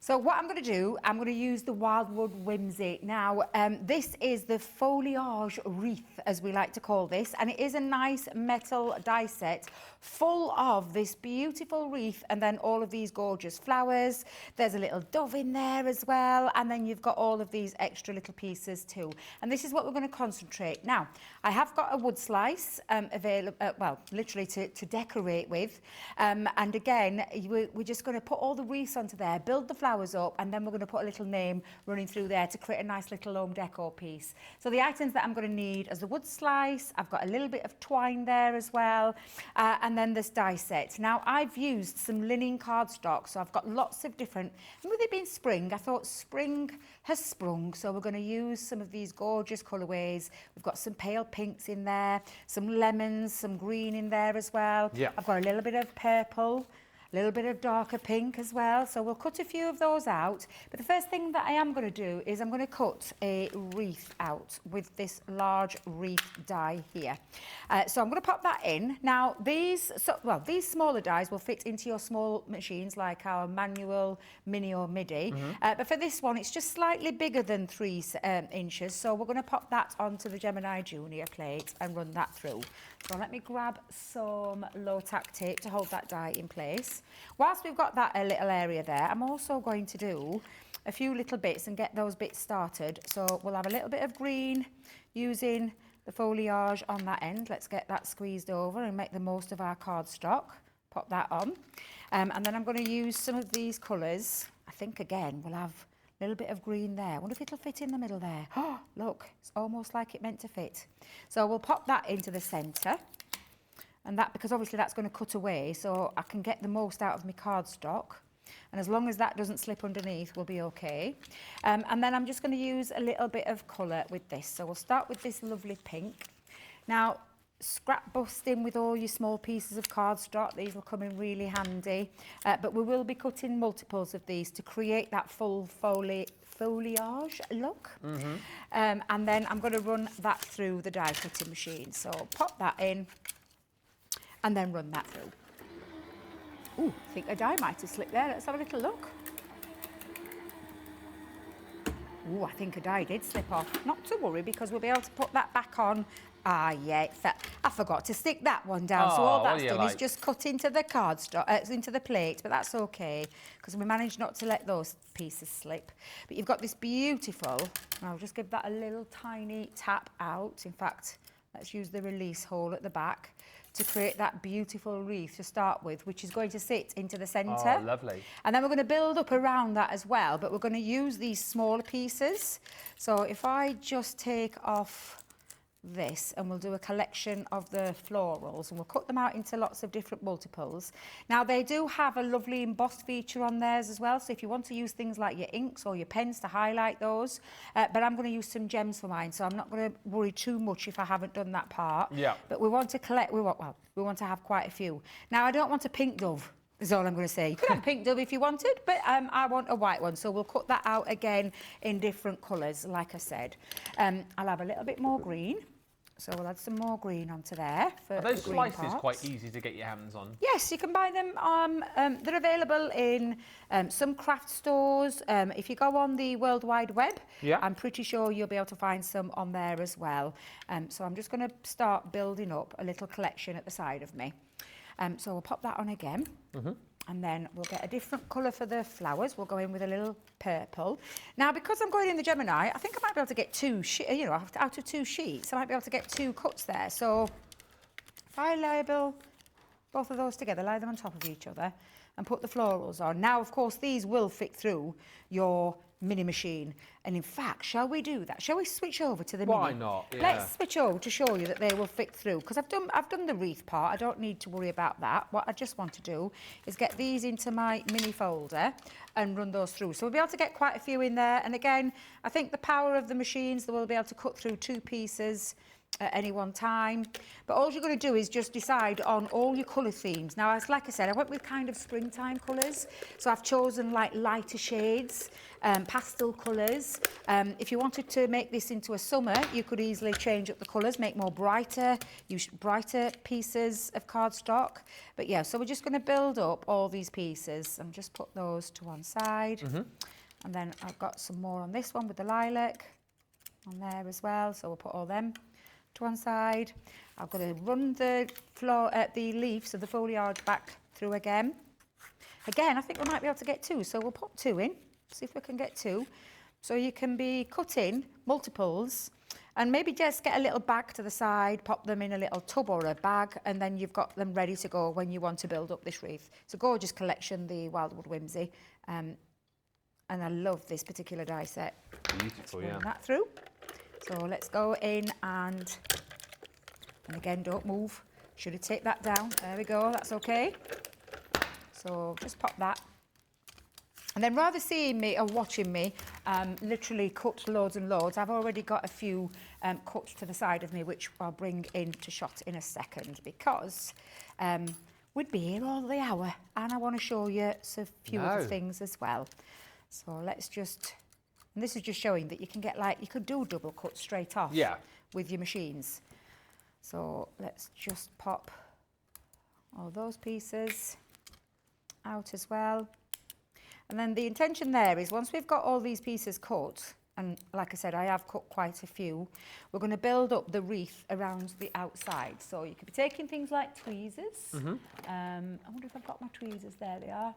So what I'm going to do, I'm going to use the Wildwood Whimsy. Now, this is the foliage wreath, as we like to call this, and it is a nice metal die set full of this beautiful wreath and then all of these gorgeous flowers. There's a little dove in there as well, and then you've got all of these extra little pieces too. And this is what we're going to concentrate. Now, I have got a wood slice available, well, literally to decorate with. And again, we're just going to put all the wreaths onto there, build the flowers up, and then we're going to put a little name running through there to create a nice little home decor piece. So the items that I'm going to need is the wood slice. I've got a little bit of twine there as well, and then this die set. Now I've used some linen cardstock, so I've got lots of different, and with it being spring, I thought spring has sprung, so we're going to use some of these gorgeous colourways. We've got some pale pinks in there, some lemons, some green in there as well. Yeah. I've got a little bit of purple, a little bit of darker pink as well, so we'll cut a few of those out. But the first thing that I am going to do is I'm going to cut a wreath out with this large wreath die here. So I'm going to pop that in. Now these smaller dies will fit into your small machines like our manual, mini or midi. But for this one, it's just slightly bigger than 3 inches. So we're going to pop that onto the Gemini Junior plate and run that through. So let me grab some low tack tape to hold that die in place. Whilst we've got that little area there, I'm also going to do a few little bits and get those bits started. So we'll have a little bit of green using the foliage on that end. Let's get that squeezed over and make the most of our cardstock. Pop that on. And then I'm going to use some of these colours. I think, again, we'll have a little bit of green there. I wonder if it'll fit in the middle there. Oh, look, it's almost like it meant to fit. So we'll pop that into the centre. And that, because obviously that's going to cut away, so I can get the most out of my cardstock. And as long as that doesn't slip underneath, we'll be okay. And then I'm just going to use a little bit of colour with this. So we'll start with this lovely pink. Now, scrap busting with all your small pieces of cardstock. These will come in really handy. But we will be cutting multiples of these to create that full foliage look. And then I'm going to run that through the die cutting machine. So pop that in and then run that through. Ooh, I think a die might have slipped there. Let's have a little look. Ooh, I think a die did slip off. Not to worry, because we'll be able to put that back on. Ah, yeah, I forgot to stick that one down. So all that's done is just cut into the cardstock, into the plate, but that's okay, because we managed not to let those pieces slip. But you've got this beautiful, I'll just give that a little tiny tap out. In fact, let's use the release hole at the back to create that beautiful wreath to start with, which is going to sit into the centre. Oh, lovely. And then we're going to build up around that as well, but we're going to use these smaller pieces. So if I just take off this, and we'll do a collection of the florals, and we'll cut them out into lots of different multiples. Now they do have a lovely embossed feature on theirs as well, so if you want to use things like your inks or your pens to highlight those, but I'm going to use some gems for mine, so I'm not going to worry too much if I haven't done that part. Yeah. But we want to collect, we want to have quite a few. Now I don't want a pink dove, is all I'm going to say. You could have a pink dove if you wanted, but I want a white one, so we'll cut that out again in different colours, like I said. I'll have a little bit more green. So we'll add some more green onto there. For Are those the green slices parts. quite easy to get your hands on? Yes, you can buy them. They're available in some craft stores. If you go on the World Wide Web, yeah, I'm pretty sure you'll be able to find some on there as well. So I'm just going to start building up a little collection at the side of me. So we'll pop that on again. And then we'll get a different colour for the flowers. We'll go in with a little purple. Now, because I'm going in the Gemini, I think I might be able to get out of 2 sheets, I might be able to get 2 cuts there. So if I label both of those together, lay them on top of each other, and put the florals on. Now, of course, these will fit through your mini machine. And in fact, shall we do that? Shall we switch over to the mini? Why not? Yeah. Let's switch over to show you that they will fit through, because I've done the wreath part. I don't need to worry about that. What I just want to do is get these into my mini folder and run those through. So we'll be able to get quite a few in there. And again, I think the power of the machines, that we'll be able to cut through 2 pieces at any one time. But all you're going to do is just decide on all your colour themes. Now, as like I said, I went with kind of springtime colours. So I've chosen like lighter shades, pastel colours. If you wanted to make this into a summer, you could easily change up the colours, make more brighter, use brighter pieces of cardstock. But yeah, so we're just going to build up all these pieces and just put those to one side. And then I've got some more on this one with the lilac on there as well. So we'll put all them to one side. I'm going to run the leaves of the foliage back through again. Again, I think we might be able to get 2, so we'll put 2 in, see if we can get 2. So you can be cutting multiples and maybe just get a little bag to the side, pop them in a little tub or a bag, and then you've got them ready to go when you want to build up this wreath. It's a gorgeous collection, the Wildwood Whimsy, and I love this particular die set. Beautiful, yeah. That through. So let's go in and again, don't move. Should have taken that down. There we go, that's okay. So just pop that. And then rather seeing me or watching me literally cut loads and loads, I've already got a few cut to the side of me, which I'll bring into shot in a second, because we'd be here all the hour and I want to show you a few other things as well. So let's just... And this is just showing that you can get you could do double cut straight off with your machines. So let's just pop all those pieces out as well. And then the intention there is once we've got all these pieces cut, and like I said, I have cut quite a few, we're going to build up the wreath around the outside. So you could be taking things like tweezers. I wonder if I've got my tweezers, there they are.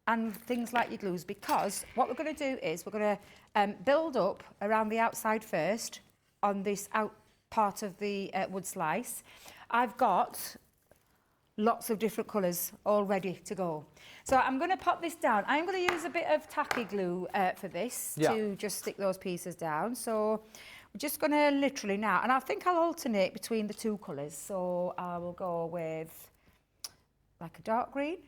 And things like your glues, because what we're going to do is we're going to build up around the outside first on this out part of the wood slice. I've got lots of different colours all ready to go. So I'm going to pop this down. I'm going to use a bit of tacky glue for this to just stick those pieces down. So we're just going to literally now, and I think I'll alternate between the 2 colours. So I will go with like a dark green,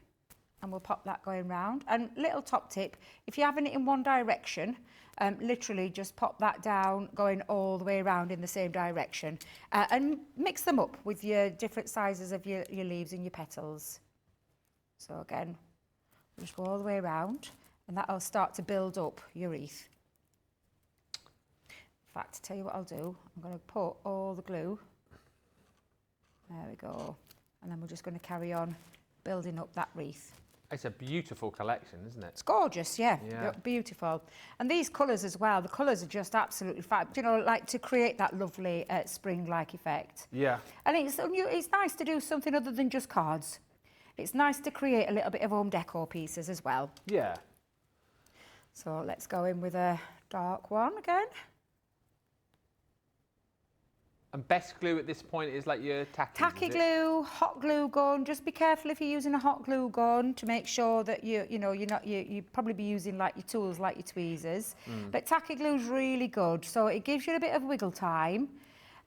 and we'll pop that going round. And little top tip, if you're having it in one direction, literally just pop that down going all the way around in the same direction, and mix them up with your different sizes of your leaves and your petals. So again, just go all the way around, and that'll start to build up your wreath. In fact, tell you what I'll do, I'm going to put all the glue, there we go, and then we're just going to carry on building up that wreath. It's a beautiful collection, isn't it? It's gorgeous, yeah. They're beautiful. And these colours as well, the colours are just absolutely fab. You know, like to create that lovely spring-like effect. Yeah. And it's nice to do something other than just cards. It's nice to create a little bit of home decor pieces as well. Yeah. So let's go in with a dark one again. And best glue at this point is like your tacky glue, hot glue gun. Just be careful if you're using a hot glue gun to make sure that you probably be using like your tools, like your tweezers. But tacky glue is really good, so it gives you a bit of wiggle time.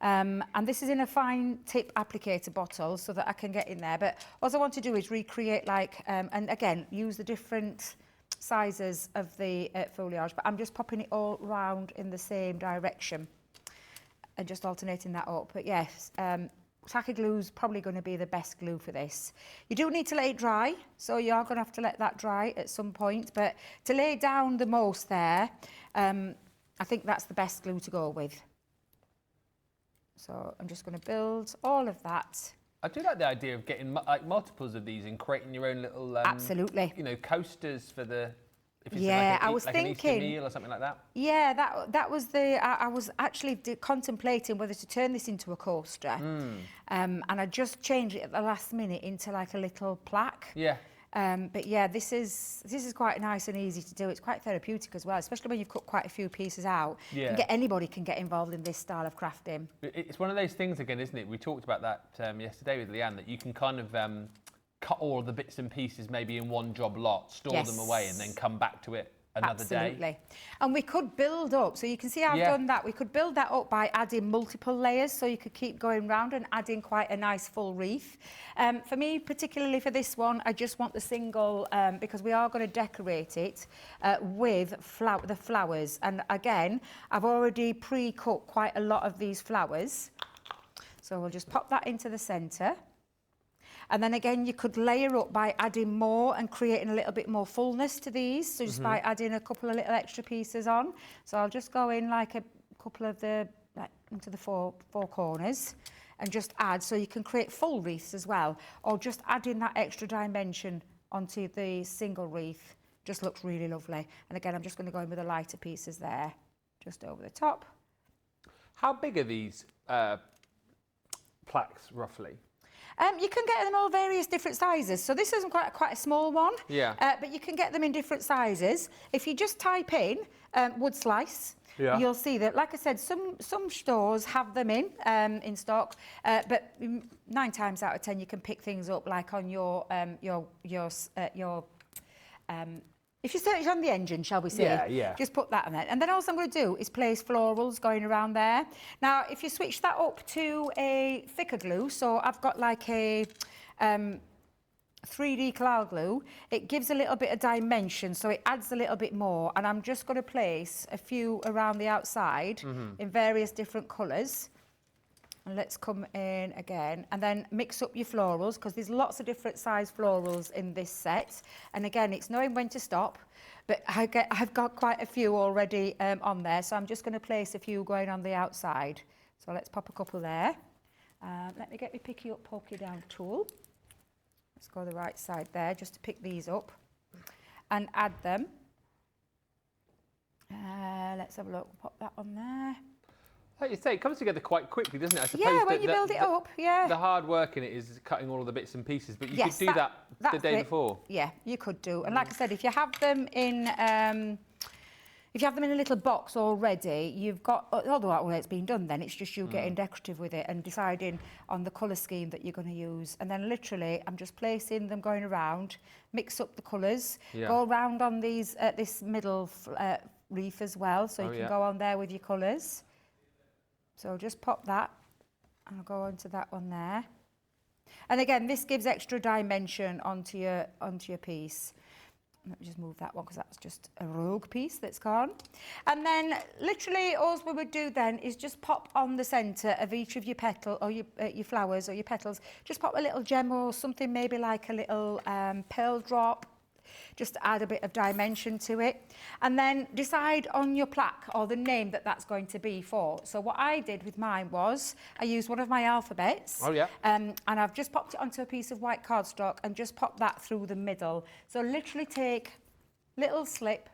And this is in a fine tip applicator bottle so that I can get in there. But all I want to do is recreate and again use the different sizes of the foliage. But I'm just popping it all round in the same direction and just alternating that up. But yes, tacky glue is probably going to be the best glue for this. You do need to let it dry, so you are going to have to let that dry at some point. But to lay down the most there, I think that's the best glue to go with. So I'm just going to build all of that. I do like the idea of getting like multiples of these and creating your own little, absolutely, coasters for the. I was thinking, an Easter meal or something like that. Yeah, that was I was actually contemplating whether to turn this into a coaster, and I just changed it at the last minute into like a little plaque. Yeah. But yeah, this is quite nice and easy to do. It's quite therapeutic as well, especially when you've cut quite a few pieces out. Yeah. Anybody can get involved in this style of crafting. It's one of those things again, isn't it? We talked about that yesterday with Leanne, that you can kind of cut all the bits and pieces maybe in one job lot, store them away, and then come back to it another Absolutely. day. And we could build up, so you can see I've done that. We could build that up by adding multiple layers, so you could keep going round and adding quite a nice full wreath. For me, particularly for this one, I just want the single, because we are going to decorate it with the flowers. And again, I've already pre-cut quite a lot of these flowers. So we'll just pop that into the centre. And then again, you could layer up by adding more and creating a little bit more fullness to these. So just by adding a couple of little extra pieces on. So I'll just go in like a couple of the, like into the four corners and just add, so you can create full wreaths as well. Or just adding that extra dimension onto the single wreath just looks really lovely. And again, I'm just going to go in with the lighter pieces there, just over the top. How big are these plaques, roughly? You can get them all various different sizes. So this isn't quite a small one. Yeah. But you can get them in different sizes. If you just type in wood slice, you'll see that, like I said, some stores have them in stock, but 9 times out of 10 you can pick things up like on your if you search on the engine, shall we say, just put that on there. And then all I'm going to do is place florals going around there. Now, if you switch that up to a thicker glue, so I've got like a 3D cloud glue, it gives a little bit of dimension, so it adds a little bit more. And I'm just going to place a few around the outside in various different colours. And let's come in again and then mix up your florals, because there's lots of different size florals in this set. And again, it's knowing when to stop, but I've got quite a few already on there. So I'm just going to place a few going on the outside. So let's pop a couple there. Let me get my picky up, pokey down tool. Let's go the right side there just to pick these up and add them. Let's have a look, pop that on there. Like you say, it comes together quite quickly, doesn't it? I suppose when you build it up, The hard work in it is cutting all of the bits and pieces, but you could do that the day before. Yeah, you could do. And like I said, if you have them in a little box already, you've got, although that way it's been done then, it's just you getting decorative with it and deciding on the colour scheme that you're going to use. And then literally, I'm just placing them going around, mix up the colours, go around on these this middle wreath as well, so you can go on there with your colours. So just pop that, and I'll go onto that one there. And again, this gives extra dimension onto your piece. Let me just move that one, because that's just a rogue piece that's gone. And then literally all we would do then is just pop on the centre of each of your petal, or your flowers or your petals, just pop a little gem or something, maybe like a little pearl drop, just to add a bit of dimension to it. And then decide on your plaque or the name that that's going to be for. So what I did with mine was I used one of my alphabets. And I've just popped it onto a piece of white cardstock and just popped that through the middle. So literally take little slip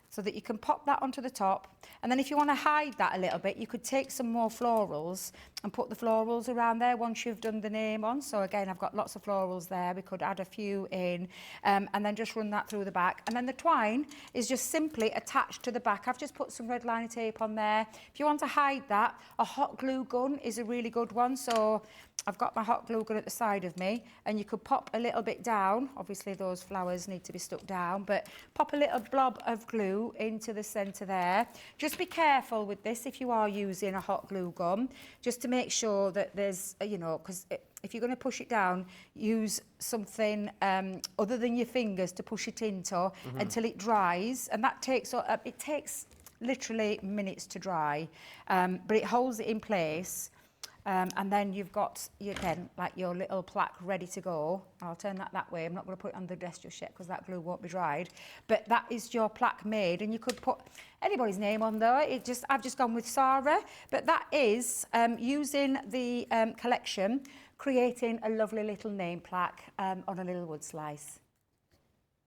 so that you can pop that onto the top. And then if you want to hide that a little bit, you could take some more florals and put the florals around there once you've done the name on. So again, I've got lots of florals there. We could add a few in and then just run that through the back. And then the twine is just simply attached to the back. I've just put some red liner tape on there. If you want to hide that, a hot glue gun is a really good one. So I've got my hot glue gun at the side of me, and you could pop a little bit down. Obviously those flowers need to be stuck down, but pop a little blob of glue into the centre there. Just be careful with this if you are using a hot glue gun, just to make sure that there's, because if you're going to push it down, use something other than your fingers to push it into until it dries, and that takes it takes literally minutes to dry, but it holds it in place. And then you've got, again, like your little plaque ready to go. I'll turn that way. I'm not going to put it on the desk just yet, because that glue won't be dried. But that is your plaque made, and you could put anybody's name on there. I've just gone with Sarah. But that is using the collection, creating a lovely little name plaque on a little wood slice.